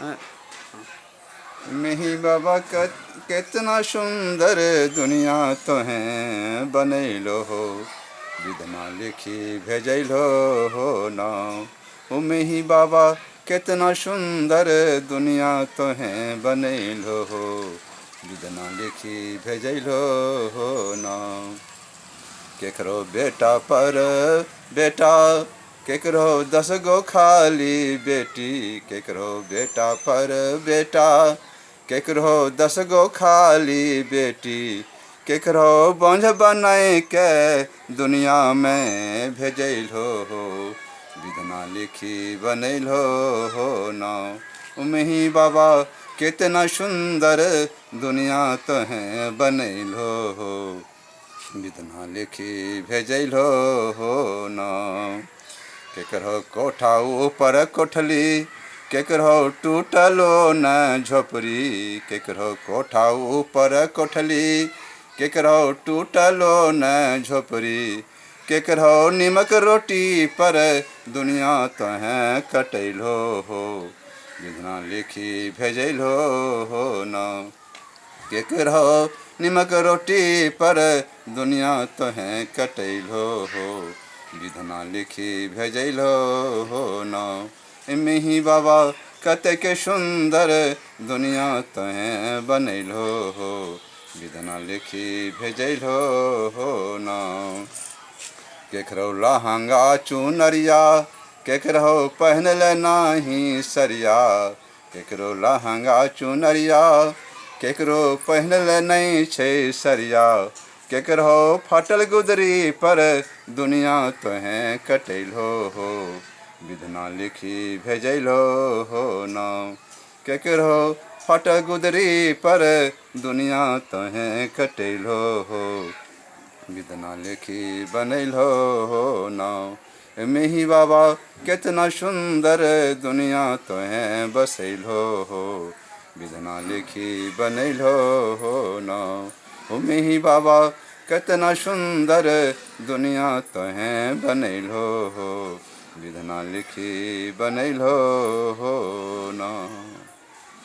हैं। मिही बाबा कितना सुंदर दुनिया तो है बनैलो हो, विधना लिखी भेजैलो हो नाव। ओ मिही बाबा कितना सुंदर दुनिया तो है बनैलो हो, विधना लिखी भेजैलो हो नाव। केकरो बेटा पर बेटा, केकरो 10 गो खाली बेटी, केकरो बेटा पर बेटा, केकरो 10 गो खाली बेटी, केकरो बोझ बनाए के दुनिया में भेजैलो हो, विधना लिखी बनैलो हो नाव। मिही बाबा कितना सुंदर दुनिया तो है बनैलो हो, विधना लिखी भेजैलो हो नाव। केकरो कोठा ऊपर कोठली, केकरो टूटलो न झोपड़ी, केकरो कोठा ऊपर कोठली, केकरो टूटलो न झोपड़ी, केकरो निमक रोटी पर दुनिया तो है कटैलो हो, विधना लिखी भेजैलो हो नाव। केकरो निमक रोटी पर दुनिया तो है कटैलो हो, विधना लिखी भेजैलो हो नाव। मिही बाबा कतेक सुंदर दुनिया तो है बनैलो हो, विधना लिखी भेजैलो हो नाव। केकरो लहंगा चुनरिया, केकरो पहनल नाही सरिया, केकरो लहंगा चुनरिया, केकरो पहनल नहीं छै सरिया, केकरो फाटल गुदरी पर दुनिया तो है कटैलो हो, विधना लिखी भेजैलो हो नाव। केकरो फाटल गुदरी पर दुनिया तो है कटैलो हो, विधना लिखी बनैलो हो नाव। मिही बाबा कितना सुंदर दुनिया तो है बसैलो हो, विधना लिखी बनैलो हो नाव। मिही बाबा कितना सुंदर दुनिया तो है बनैलो हो, विधना लिखी बनैलो हो नाव।